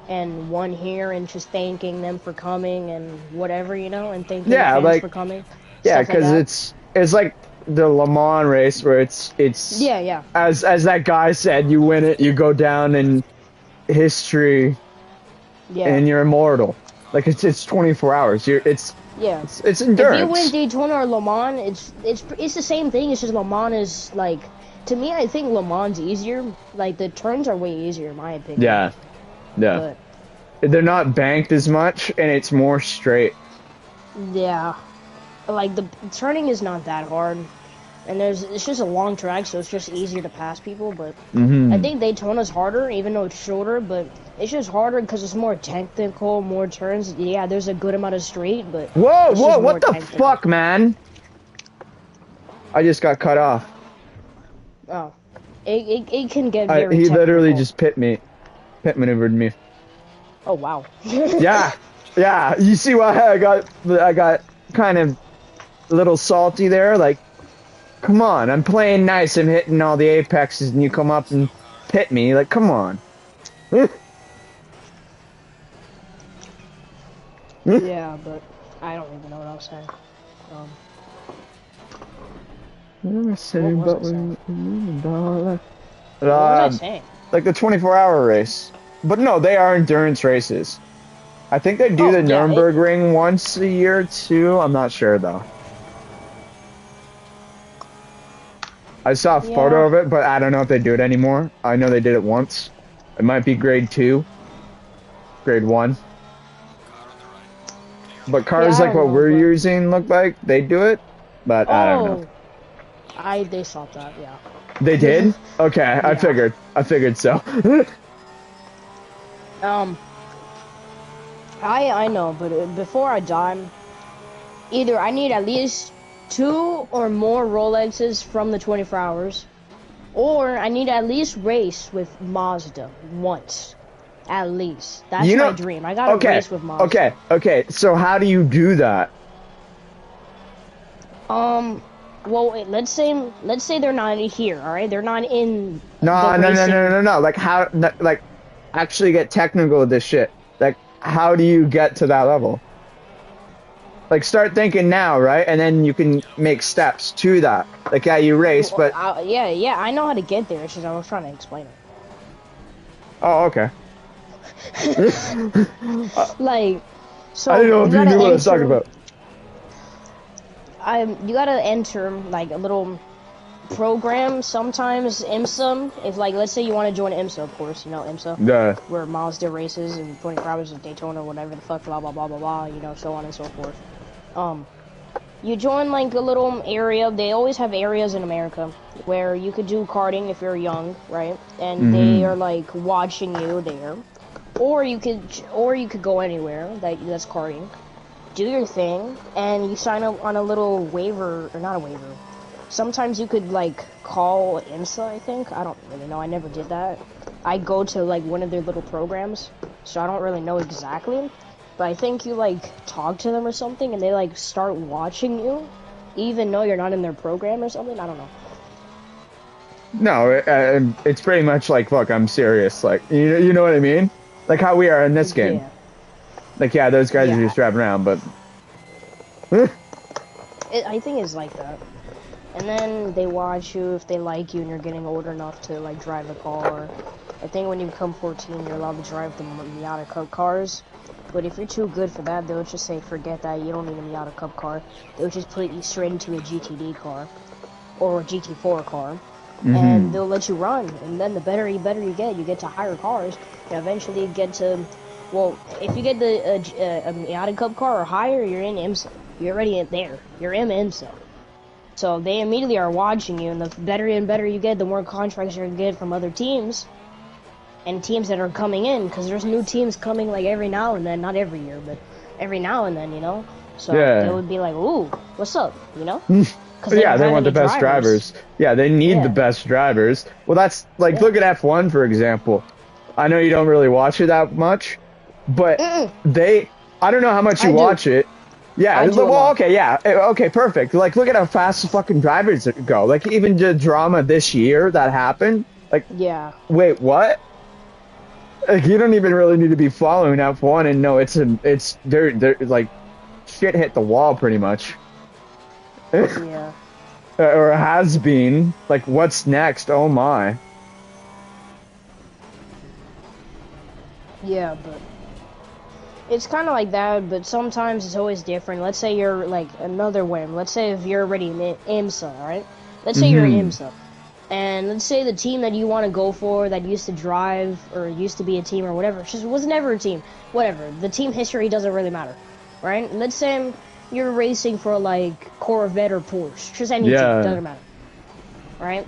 [SPEAKER 3] and won here, and just thanking them for coming and whatever, you know, and thanking the fans for coming.
[SPEAKER 1] Yeah,
[SPEAKER 3] stuff like
[SPEAKER 1] because
[SPEAKER 3] that.
[SPEAKER 1] it's like the Le Mans race where it's
[SPEAKER 3] Yeah.
[SPEAKER 1] as that guy said, you win it, you go down in history,
[SPEAKER 3] Yeah.
[SPEAKER 1] and you're immortal. Like it's 24 hours. It's endurance.
[SPEAKER 3] If you win Daytona or Le Mans, it's the same thing. It's just Le Mans is like, to me, I think Le Mans easier. Like the turns are way easier in my opinion.
[SPEAKER 1] Yeah.
[SPEAKER 3] But,
[SPEAKER 1] They're not banked as much, and it's more straight.
[SPEAKER 3] yeah. Like the turning is not that hard, and it's just a long track, so it's just easier to pass people. But I think Daytona's harder, even though it's shorter. But it's just harder because it's more technical, more turns. Yeah, there's a good amount of straight, but
[SPEAKER 1] Whoa,
[SPEAKER 3] it's just more
[SPEAKER 1] what the
[SPEAKER 3] technical.
[SPEAKER 1] fuck, man? I just got cut off.
[SPEAKER 3] Oh, it can get very.
[SPEAKER 1] He literally
[SPEAKER 3] technical.
[SPEAKER 1] just pit maneuvered me.
[SPEAKER 3] Oh wow.
[SPEAKER 1] Yeah. You see why I got kind of a little salty there? Like, come on, I'm playing nice, I'm hitting all the apexes, and you come up and pit me. Like, come on.
[SPEAKER 3] Yeah, but I don't even know what I was saying. What was I saying?
[SPEAKER 1] Like the 24-hour race. But no, they are endurance races. I think they do the Nurburgring once a year too. I'm not sure though. I saw a photo of it, but I don't know if they do it anymore. I know they did it once. It might be grade 2. grade 1.
[SPEAKER 2] Car on the right.
[SPEAKER 1] But cars
[SPEAKER 3] I
[SPEAKER 1] like
[SPEAKER 3] don't
[SPEAKER 1] what
[SPEAKER 3] know,
[SPEAKER 1] we're
[SPEAKER 3] but-
[SPEAKER 1] using look like they do it, but I don't know.
[SPEAKER 3] They stopped that, yeah.
[SPEAKER 1] They did? Okay, I
[SPEAKER 3] Yeah.
[SPEAKER 1] figured so.
[SPEAKER 3] I know, but before I die, either I need at least 2 or more Rolexes from the 24 hours, or I need to at least race with Mazda once. At least. That's
[SPEAKER 1] You know-
[SPEAKER 3] my dream. I gotta race with Mazda.
[SPEAKER 1] Okay, so how do you do that?
[SPEAKER 3] Well, wait, let's say they're not here, alright? They're not in
[SPEAKER 1] No,
[SPEAKER 3] the
[SPEAKER 1] no, no,
[SPEAKER 3] racing.
[SPEAKER 1] no, no, no. Like how? No, like actually get technical with this shit. Like how do you get to that level? Like start thinking now, right? And then you can make steps to that. Like yeah, you race, but
[SPEAKER 3] Yeah, I know how to get there. It's just I was trying to explain it.
[SPEAKER 1] oh, okay.
[SPEAKER 3] Like, so
[SPEAKER 1] I didn't know if you knew what I was talking about.
[SPEAKER 3] You gotta enter like a little program. Sometimes IMSA, if like let's say you want to join IMSA, of course, you know IMSA,
[SPEAKER 1] Yeah.
[SPEAKER 3] where Mazda races and 24 hours of Daytona, whatever the fuck, blah blah blah blah blah, you know, so on and so forth. You join like a little area. They always have areas in America where you could do karting if you're young, right? And they are like watching you there, or you could go anywhere that's karting. Do your thing, and you sign up on a little waiver, or not a waiver. Sometimes you could, like, call IMSA, I think. I don't really know. I never did that. I go to, like, one of their little programs, so I don't really know exactly. But I think you, like, talk to them or something, and they, like, start watching you, even though you're not in their program or something. I don't know.
[SPEAKER 1] No, it's pretty much like, look, I'm serious. Like, you know what I mean? Like how we are in this game.
[SPEAKER 3] Yeah.
[SPEAKER 1] Like, yeah, those guys are
[SPEAKER 3] Yeah.
[SPEAKER 1] just driving around, but...
[SPEAKER 3] I think it's like that. And then they watch you if they like you and you're getting old enough to like drive a car. I think when you become 14, you're allowed to drive the Miata Cup cars. But if you're too good for that, they'll just say, forget that, you don't need a Miata Cup car. They'll just put you straight into a GTD car. Or a GT4 car. And they'll let you run. And then the better you get to higher cars. And eventually you get to... Well, if you get the a Miata Cup car or higher, you're in IMSA. You're already in there. You're in IMSA. So they immediately are watching you, and the better and better you get, the more contracts you're gonna get from other teams. And teams that are coming in, because there's new teams coming like every now and then, not every year, but every now and then, you know? So
[SPEAKER 1] Yeah.
[SPEAKER 3] they would be like, ooh, what's up, you know?
[SPEAKER 1] Yeah, they want the best drivers. Yeah, they need
[SPEAKER 3] Yeah.
[SPEAKER 1] the best drivers. Well, that's like,
[SPEAKER 3] Yeah.
[SPEAKER 1] look at F1, for example. I know you don't really watch it that much, but I don't know how much you
[SPEAKER 3] I do.
[SPEAKER 1] watch it. Yeah,
[SPEAKER 3] I do a
[SPEAKER 1] well,
[SPEAKER 3] lot.
[SPEAKER 1] okay, yeah, okay, perfect. Like, look at how fast the fucking drivers go. Like, even the drama this year that happened. Like,
[SPEAKER 3] Yeah.
[SPEAKER 1] wait, what? Like, you don't even really need to be following F1 and know they're like, shit hit the wall pretty much.
[SPEAKER 3] Yeah.
[SPEAKER 1] Or has been. Like, what's next? Oh my.
[SPEAKER 3] Yeah, but it's kind of like that, but sometimes it's always different. Let's say you're like another whim. Let's say if you're already in IMSA, alright? Let's say you're in IMSA. And let's say the team that you want to go for that used to drive or used to be a team or whatever, just was never a team. Whatever. The team history doesn't really matter. Right? Let's say you're racing for like Corvette or Porsche. Just any team, doesn't matter. Right?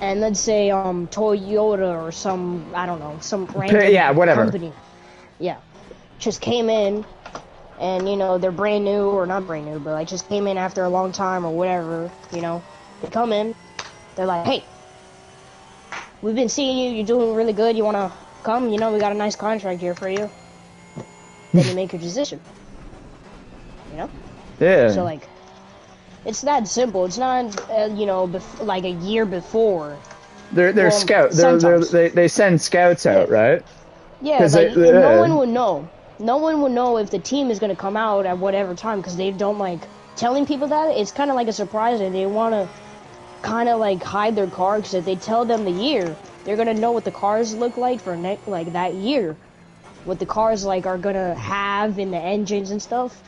[SPEAKER 3] And let's say Toyota or some, I don't know, some random
[SPEAKER 1] whatever.
[SPEAKER 3] company. Yeah. Just came in and, you know, they're brand new or not brand new, but like just came in after a long time or whatever, you know. They come in, they're like, hey, we've been seeing you, you're doing really good, you want to come? You know, we got a nice contract here for you. Then you make your decision. You know?
[SPEAKER 1] Yeah.
[SPEAKER 3] So, like, it's that simple. It's not, you know, like a year before.
[SPEAKER 1] They're scouts. They send scouts out, right?
[SPEAKER 3] Yeah,
[SPEAKER 1] 'Cause
[SPEAKER 3] like,
[SPEAKER 1] they-
[SPEAKER 3] no one would know. No one would know if the team is going to come out at whatever time, because they don't, like, telling people that. It's kind of like a surprise, and they want to kind of, like, hide their car, because if they tell them the year, they're going to know what the cars look like for, like, that year. What the cars, like, are going to have in the engines and stuff,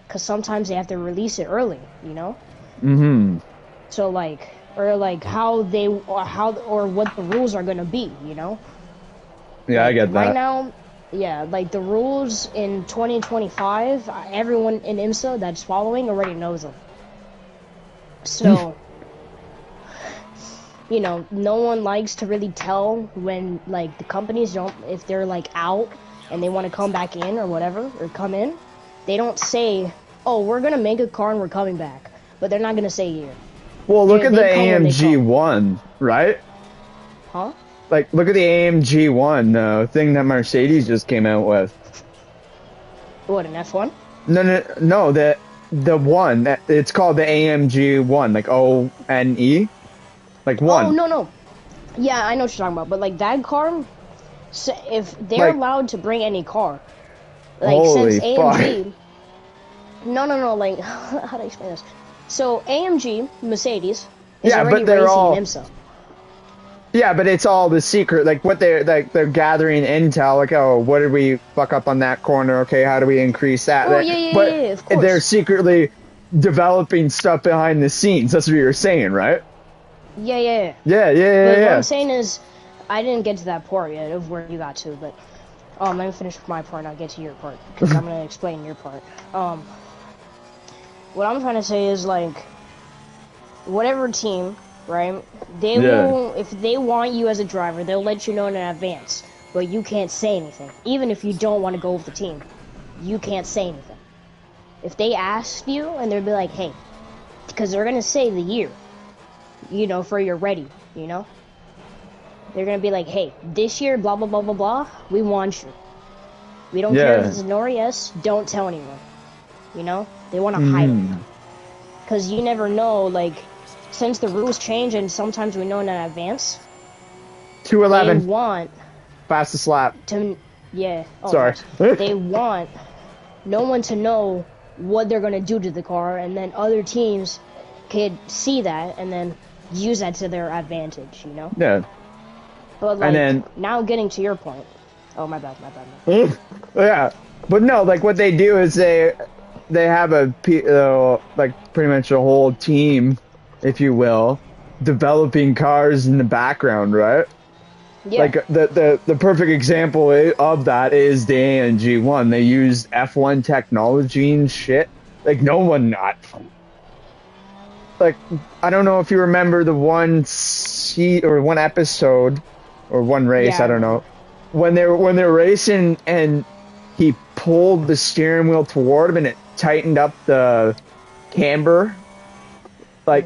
[SPEAKER 3] because sometimes they have to release it early, you know? So, like, or, like, or what the rules are going to be, you know?
[SPEAKER 1] Yeah, I get that.
[SPEAKER 3] Right now, Yeah, like the rules in 2025, everyone in IMSA that's following already knows them. So, you know, no one likes to really tell when, like, the companies don't, if they're, like, out and they want to come back in or whatever, or come in, they don't say, oh, we're going to make a car and we're coming back. But they're not going to say year.
[SPEAKER 1] Well, look at the
[SPEAKER 3] They come when they
[SPEAKER 1] AMG
[SPEAKER 3] come.
[SPEAKER 1] one, right?
[SPEAKER 3] Huh?
[SPEAKER 1] Like, look at the AMG one, thing that Mercedes just came out with.
[SPEAKER 3] What, an F1?
[SPEAKER 1] No, the one that it's called the AMG one, like ONE, like one.
[SPEAKER 3] Oh, no. Yeah, I know what you're talking about. But, like, that car, so if they're
[SPEAKER 1] Like-
[SPEAKER 3] allowed to bring any car, like,
[SPEAKER 1] Holy
[SPEAKER 3] since AMG...
[SPEAKER 1] fuck.
[SPEAKER 3] No, like, how do I explain this? So, AMG, Mercedes, is
[SPEAKER 1] Yeah,
[SPEAKER 3] already
[SPEAKER 1] but they're
[SPEAKER 3] racing
[SPEAKER 1] all-
[SPEAKER 3] in IMSA.
[SPEAKER 1] Yeah, but it's all the secret. Like what they're gathering intel. Like, oh, what did we fuck up on that corner? Okay, how do we increase that?
[SPEAKER 3] Oh, yeah,
[SPEAKER 1] but
[SPEAKER 3] of course.
[SPEAKER 1] they're secretly developing stuff behind the scenes. That's what you're saying, right?
[SPEAKER 3] Yeah.
[SPEAKER 1] Yeah,
[SPEAKER 3] But what
[SPEAKER 1] yeah.
[SPEAKER 3] I'm saying is, I didn't get to that part yet of where you got to, but let me finish my part and I'll get to your part, because I'm gonna explain your part. What I'm trying to say is, like, whatever team, right? They will, if they want you as a driver, they'll let you know in advance, but you can't say anything. Even if you don't want to go with the team, you can't say anything. If they ask you and they'll be like, hey, because they're gonna say the year, you know, for you're ready, you know? They're gonna be like, hey, this year, blah, blah, blah, blah, blah, we want you. We don't care if it's an or yes, don't tell anyone. You know? They want to hide it. Because you never know, like, since the rules change and sometimes we know in advance,
[SPEAKER 1] 211.
[SPEAKER 3] they want
[SPEAKER 1] Fastest lap.
[SPEAKER 3] to, yeah. Oh,
[SPEAKER 1] Sorry.
[SPEAKER 3] nice. They want no one to know what they're gonna do to the car, and then other teams could see that and then use that to their advantage, you know?
[SPEAKER 1] Yeah.
[SPEAKER 3] But like,
[SPEAKER 1] And then-
[SPEAKER 3] now getting to your point. Oh, my bad.
[SPEAKER 1] Yeah, but no, like what they do is they have like pretty much a whole team, if you will, developing cars in the background, right?
[SPEAKER 3] Yeah.
[SPEAKER 1] Like the perfect example of that is the AMG one. They used F1 technology and shit. Like no one not. Like I don't know if you remember the one episode or one race.
[SPEAKER 3] Yeah,
[SPEAKER 1] I don't know when they're racing and he pulled the steering wheel toward him and it tightened up the camber. Like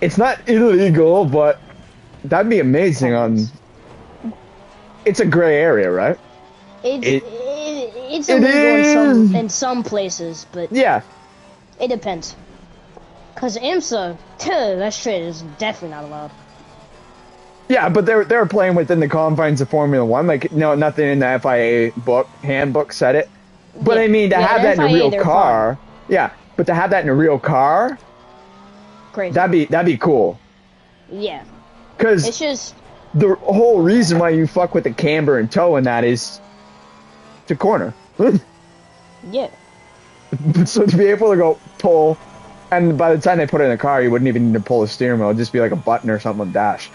[SPEAKER 1] it's not illegal, but that'd be amazing on. It's a gray area, right?
[SPEAKER 3] It's
[SPEAKER 1] It
[SPEAKER 3] illegal
[SPEAKER 1] is.
[SPEAKER 3] in some places, but
[SPEAKER 1] Yeah.
[SPEAKER 3] it depends. Cause IMSA, that shit is definitely not allowed.
[SPEAKER 1] Yeah, but they're playing within the confines of Formula One. Like, no, nothing in the FIA handbook said it. But
[SPEAKER 3] Yeah.
[SPEAKER 1] I mean, to
[SPEAKER 3] Yeah,
[SPEAKER 1] have
[SPEAKER 3] the
[SPEAKER 1] that in a
[SPEAKER 3] FIA,
[SPEAKER 1] real
[SPEAKER 3] they're
[SPEAKER 1] car, yeah. But to have that in a real car,
[SPEAKER 3] Crazy.
[SPEAKER 1] that'd be cool.
[SPEAKER 3] Yeah.
[SPEAKER 1] Because
[SPEAKER 3] It's just
[SPEAKER 1] the whole reason why you fuck with the camber and toe in that is to corner.
[SPEAKER 3] yeah.
[SPEAKER 1] So to be able to go pull, and by the time they put it in the car, you wouldn't even need to pull the steering wheel. It'd just be like a button or something with dash.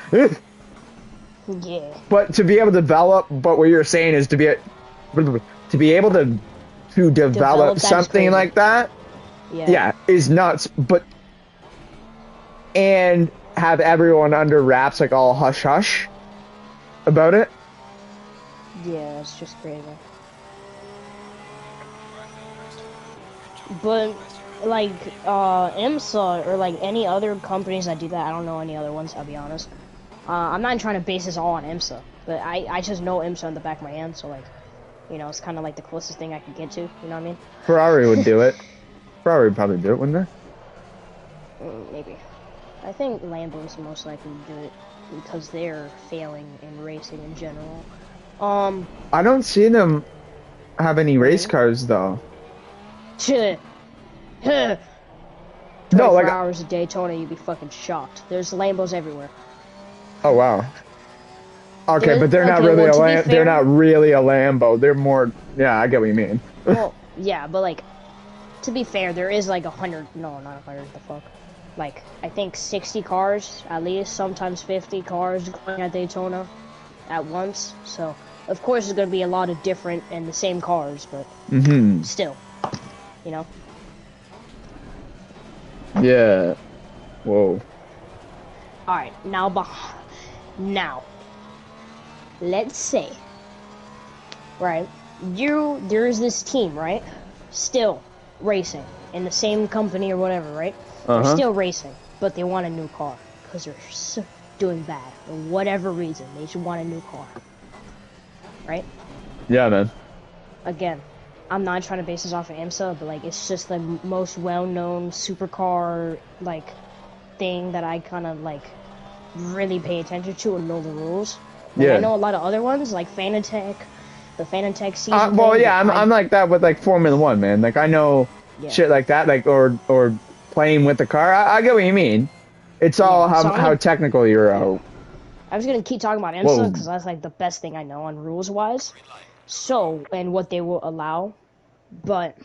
[SPEAKER 3] Yeah.
[SPEAKER 1] But to be able to develop, but what you're saying is to be able to develop
[SPEAKER 3] that is
[SPEAKER 1] something
[SPEAKER 3] crazy.
[SPEAKER 1] like that,
[SPEAKER 3] Yeah.
[SPEAKER 1] is nuts. But and have everyone under wraps, like all hush hush about it.
[SPEAKER 3] Yeah, it's just crazy. But like IMSA or like any other companies that do that, I don't know any other ones, I'll be honest. I'm not trying to base this all on IMSA, but I just know IMSA in the back of my hand, so like, you know, it's kind of like the closest thing I can get to, you know what I mean?
[SPEAKER 1] Ferrari would do it. Ferrari would probably do it, wouldn't they?
[SPEAKER 3] Maybe. I think Lambo's most likely to do it because they're failing in racing in general.
[SPEAKER 1] I don't see them have any race cars though.
[SPEAKER 3] 24
[SPEAKER 1] No, like
[SPEAKER 3] hours a Daytona, you'd be fucking shocked. There's Lambos everywhere.
[SPEAKER 1] oh wow. Okay,
[SPEAKER 3] There-
[SPEAKER 1] but they're not
[SPEAKER 3] okay,
[SPEAKER 1] really
[SPEAKER 3] well, to be
[SPEAKER 1] they're
[SPEAKER 3] fair-
[SPEAKER 1] not really a Lambo. They're more. Yeah, I get what you mean.
[SPEAKER 3] Well, yeah, but like, to be fair, there is like 100. No, not 100. The fuck. Like, I think 60 cars at least, sometimes 50 cars going at Daytona at once. So Of course, there's gonna be a lot of different and the same cars, but still, you know.
[SPEAKER 1] Yeah. Whoa.
[SPEAKER 3] All right, now let's say, right? There's this team, right? Still racing in the same company or whatever, right? They're still racing, but they want a new car because they're doing bad for whatever reason. They should want a new car, right?
[SPEAKER 1] Yeah, man.
[SPEAKER 3] Again, I'm not trying to base this off of IMSA, but like it's just the most well-known supercar like thing that I kind of like really pay attention to and know the rules. Like,
[SPEAKER 1] Yeah.
[SPEAKER 3] I know a lot of other ones like Fanatec, the Fanatec season.
[SPEAKER 1] Well,
[SPEAKER 3] thing,
[SPEAKER 1] yeah, I'm like that with like Formula One, man. Like I know shit like that, like or playing with the car. I get what you mean. It's all how technical you're.
[SPEAKER 3] I was gonna keep talking about IMSA because that's like the best thing I know on rules wise. So and what they will allow, but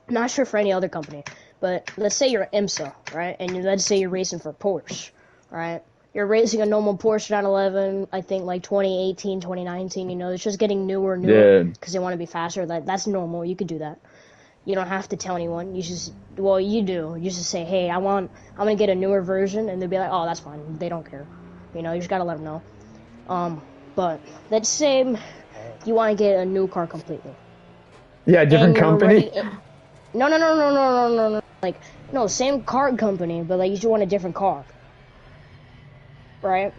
[SPEAKER 3] I'm not sure for any other company. But let's say you're IMSA, right? And let's say you're racing for Porsche, right? You're racing a normal Porsche 911, I think like 2018, 2019, you know, it's just getting newer and newer because they want to be faster. That's normal. You could do that. You don't have to tell anyone. You just, well, you do. You just say, hey, I'm going to get a newer version, and they'll be like, oh, that's fine. They don't care. You know, you just got to let them know. But let's say you want to get a new car completely.
[SPEAKER 1] Yeah, different company?
[SPEAKER 3] No. Like, no, same car company, but like you just want a different car. Right?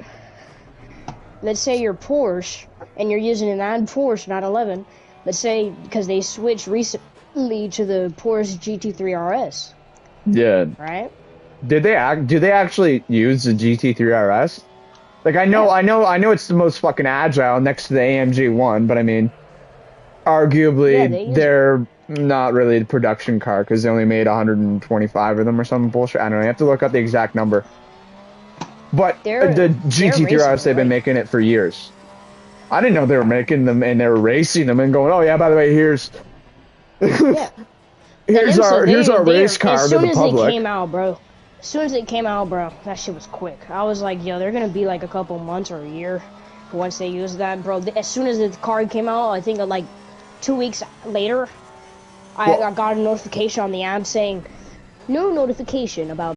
[SPEAKER 3] Let's say you're Porsche and you're using an ad Porsche 911. Let's say because they switched recently to the Porsche GT3 RS.
[SPEAKER 1] Yeah.
[SPEAKER 3] Right?
[SPEAKER 1] Do they actually use the GT3 RS? Like I know it's the most fucking agile next to the AMG one, but I mean, arguably they're not really the production car because they only made 125 of them or something bullshit. I don't know. You have to look up the exact number. But the GT3 RS, they've been making it for years. I didn't know they were making them and they were racing them and going, oh yeah, by the way, here's here's our race car to the public.
[SPEAKER 3] As soon as it came out, bro. As soon as it came out, bro, that shit was quick. I was like, yo, they're gonna be like a couple months or a year once they use that, bro. As soon as the card came out, I think like 2 weeks later, I got a notification on the app saying, no notification about